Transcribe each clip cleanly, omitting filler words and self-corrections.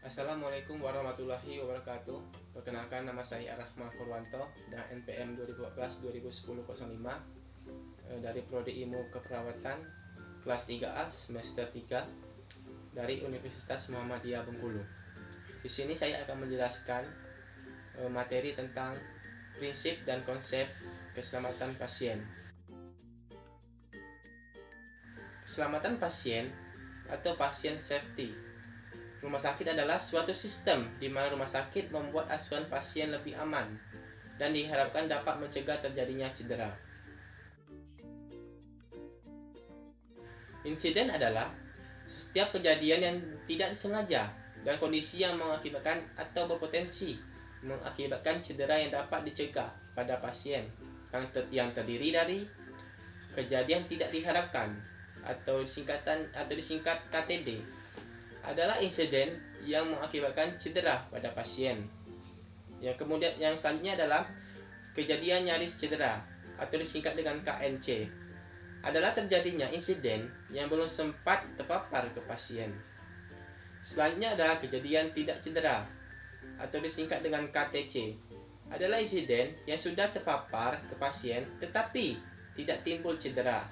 Assalamualaikum warahmatullahi wabarakatuh. Perkenalkan, nama saya Rahma Purwanto dan NPM 2014-2010-05 dari Prodi Ilmu Keperawatan kelas 3A semester 3 dari Universitas Muhammadiyah Bengkulu. Di sini saya akan menjelaskan materi tentang prinsip dan konsep keselamatan pasien. Keselamatan pasien atau patient safety. Rumah sakit adalah suatu sistem di mana rumah sakit membuat asuhan pasien lebih aman dan diharapkan dapat mencegah terjadinya cedera. Insiden adalah setiap kejadian yang tidak disengaja dan kondisi yang mengakibatkan atau berpotensi mengakibatkan cedera yang dapat dicegah pada pasien yang terdiri dari kejadian tidak diharapkan atau disingkat KTD adalah insiden yang mengakibatkan cedera pada pasien. Yang selanjutnya adalah kejadian nyaris cedera atau disingkat dengan KNC. Adalah terjadinya insiden yang belum sempat terpapar ke pasien. Selanjutnya adalah kejadian tidak cedera atau disingkat dengan KTC. Adalah insiden yang sudah terpapar ke pasien tetapi tidak timbul cedera.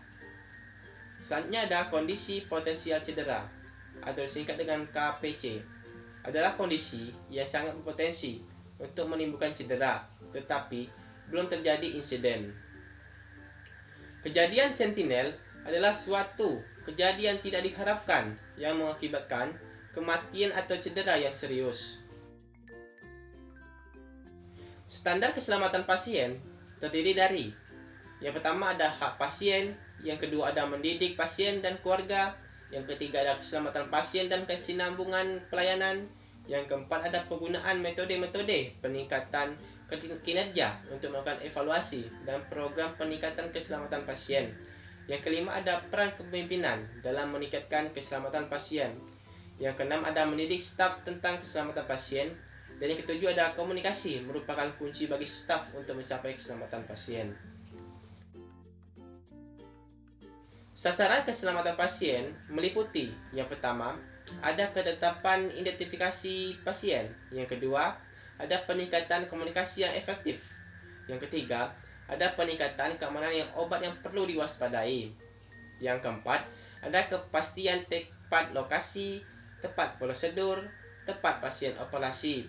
Selanjutnya ada kondisi potensial cedera atau disingkat dengan KPC. Adalah kondisi yang sangat berpotensi untuk menimbulkan cedera tetapi belum terjadi insiden. Kejadian sentinel adalah suatu kejadian tidak diharapkan yang mengakibatkan kematian atau cedera yang serius. Standar keselamatan pasien terdiri dari yang pertama ada hak pasien, yang kedua ada mendidik pasien dan keluarga, yang ketiga ada keselamatan pasien dan kesinambungan pelayanan, yang keempat ada penggunaan metode-metode peningkatan kinerja untuk melakukan evaluasi dan program peningkatan keselamatan pasien, yang kelima ada peran kepemimpinan dalam meningkatkan keselamatan pasien, yang keenam ada mendidik staf tentang keselamatan pasien, dan yang ketujuh ada komunikasi merupakan kunci bagi staf untuk mencapai keselamatan pasien. Sasaran keselamatan pasien meliputi yang pertama, ada ketetapan identifikasi pasien. Yang kedua, ada peningkatan komunikasi yang efektif. Yang ketiga, ada peningkatan keamanan obat yang perlu diwaspadai. Yang keempat, ada kepastian tepat lokasi, tepat prosedur, tepat pasien operasi.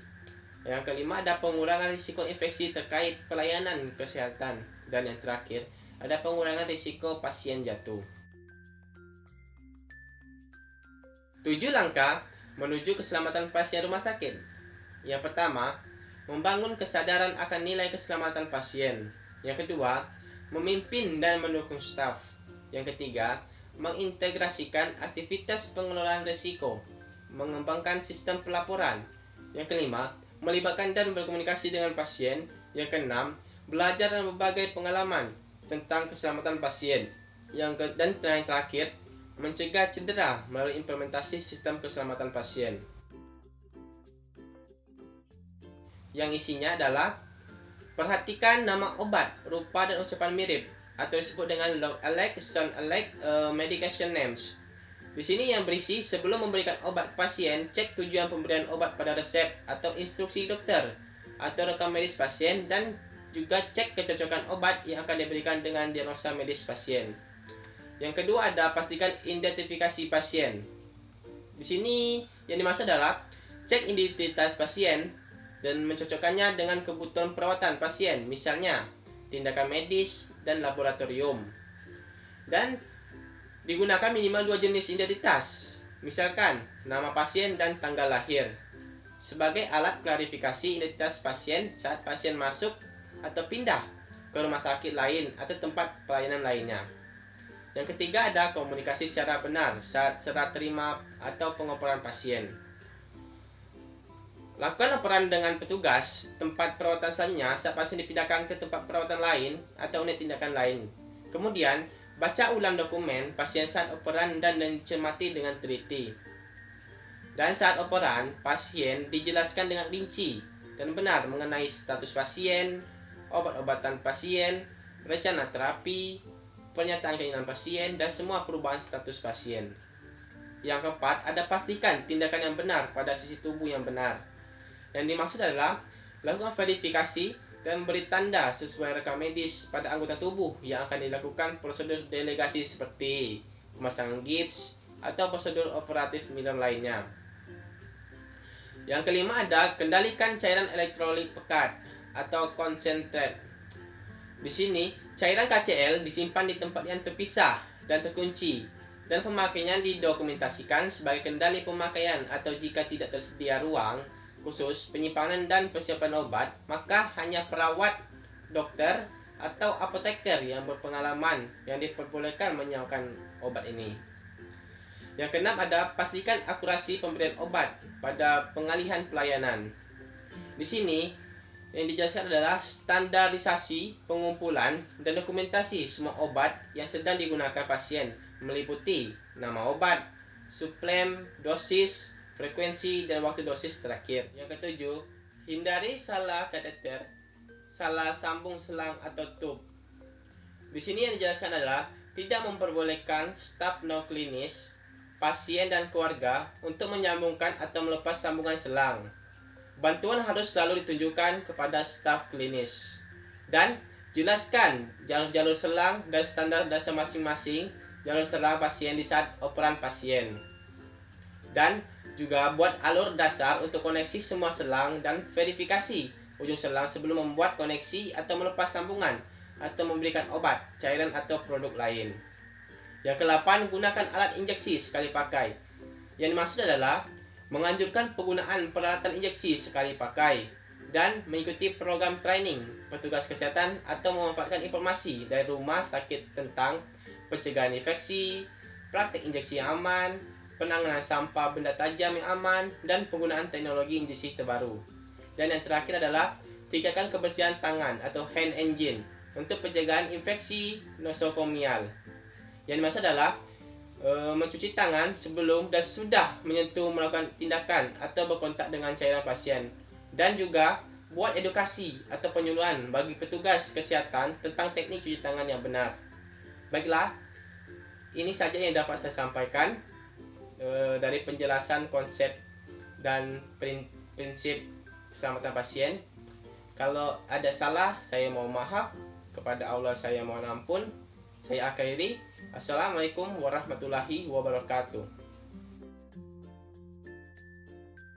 Yang kelima, ada pengurangan risiko infeksi terkait pelayanan kesehatan. Dan yang terakhir, ada pengurangan risiko pasien jatuh. 7 langkah menuju keselamatan pasien rumah sakit. Yang pertama, membangun kesadaran akan nilai keselamatan pasien. Yang kedua, memimpin dan mendukung staf. Yang ketiga, mengintegrasikan aktivitas pengelolaan risiko, mengembangkan sistem pelaporan. Yang kelima, melibatkan dan berkomunikasi dengan pasien. Yang keenam, belajar dan berbagai pengalaman tentang keselamatan pasien. Dan yang terakhir, mencegah cedera melalui implementasi sistem keselamatan pasien. Yang isinya adalah perhatikan nama obat, rupa dan ucapan mirip atau disebut dengan look alike, sound alike, medication names. Di sini yang berisi sebelum memberikan obat ke pasien, cek tujuan pemberian obat pada resep atau instruksi dokter atau rekam medis pasien, dan juga cek kecocokan obat yang akan diberikan dengan diagnosa medis pasien. Yang kedua ada pastikan identifikasi pasien. Di sini yang dimaksud adalah cek identitas pasien dan mencocokkannya dengan kebutuhan perawatan pasien, misalnya tindakan medis dan laboratorium. Dan digunakan minimal 2 jenis identitas, misalkan nama pasien dan tanggal lahir, sebagai alat klarifikasi identitas pasien saat pasien masuk atau pindah ke rumah sakit lain atau tempat pelayanan lainnya. Yang ketiga ada komunikasi secara benar saat serah terima atau pengoperan pasien. Lakukan laporan dengan petugas tempat perawatan selanjutnya saat pasien dipindahkan ke tempat perawatan lain atau unit tindakan lain. Kemudian, baca ulang dokumen pasien saat operan dan dicermati dengan teliti. Dan saat operan, pasien dijelaskan dengan rinci dan benar mengenai status pasien, obat-obatan pasien, rencana terapi, pernyataan keinginan pasien, dan semua perubahan status pasien. Yang keempat, ada pastikan tindakan yang benar pada sisi tubuh yang benar. Yang dimaksud adalah lakukan verifikasi dan beri tanda sesuai rekam medis pada anggota tubuh yang akan dilakukan prosedur delegasi seperti pemasangan gips atau prosedur operatif minor lainnya. Yang kelima ada kendalikan cairan elektrolit pekat atau concentrate. Di sini, cairan KCl disimpan di tempat yang terpisah dan terkunci, dan pemakaiannya didokumentasikan sebagai kendali pemakaian, atau jika tidak tersedia ruang khusus penyimpanan dan persiapan obat, maka hanya perawat, dokter, atau apoteker yang berpengalaman yang diperbolehkan menyiapkan obat ini. Yang keenam ada pastikan akurasi pemberian obat pada pengalihan pelayanan. Di sini yang dijelaskan adalah standarisasi, pengumpulan, dan dokumentasi semua obat yang sedang digunakan pasien, meliputi nama obat, suplemen, dosis, frekuensi, dan waktu dosis terakhir. Yang ketujuh, hindari salah kateter, salah sambung selang atau tube. Di sini yang dijelaskan adalah tidak memperbolehkan staf non klinis, pasien, dan keluarga untuk menyambungkan atau melepas sambungan selang. Bantuan harus selalu ditunjukkan kepada staf klinis. Dan jelaskan jalur-jalur selang dan standar dasar masing-masing jalur selang pasien di saat operan pasien. Dan juga buat alur dasar untuk koneksi semua selang dan verifikasi ujung selang sebelum membuat koneksi atau melepas sambungan atau memberikan obat, cairan, atau produk lain. Yang ke-8, gunakan alat injeksi sekali pakai. Yang dimaksud adalah menganjurkan penggunaan peralatan injeksi sekali pakai dan mengikuti program training petugas kesehatan atau memanfaatkan informasi dari rumah sakit tentang pencegahan infeksi, praktik injeksi yang aman, penanganan sampah benda tajam yang aman, dan penggunaan teknologi injeksi terbaru. Dan yang terakhir adalah tingkatkan kebersihan tangan atau hand hygiene untuk pencegahan infeksi nosokomial. Yang dimaksud adalah mencuci tangan sebelum dan sudah menyentuh, melakukan tindakan atau berkontak dengan cairan pasien, dan juga buat edukasi atau penyuluhan bagi petugas kesehatan tentang teknik cuci tangan yang benar. Baiklah, ini saja yang dapat saya sampaikan dari penjelasan konsep dan prinsip keselamatan pasien. Kalau ada salah, saya mohon maaf. Kepada Allah saya mohon ampun. Saya akhiri. Assalamualaikum warahmatullahi wabarakatuh.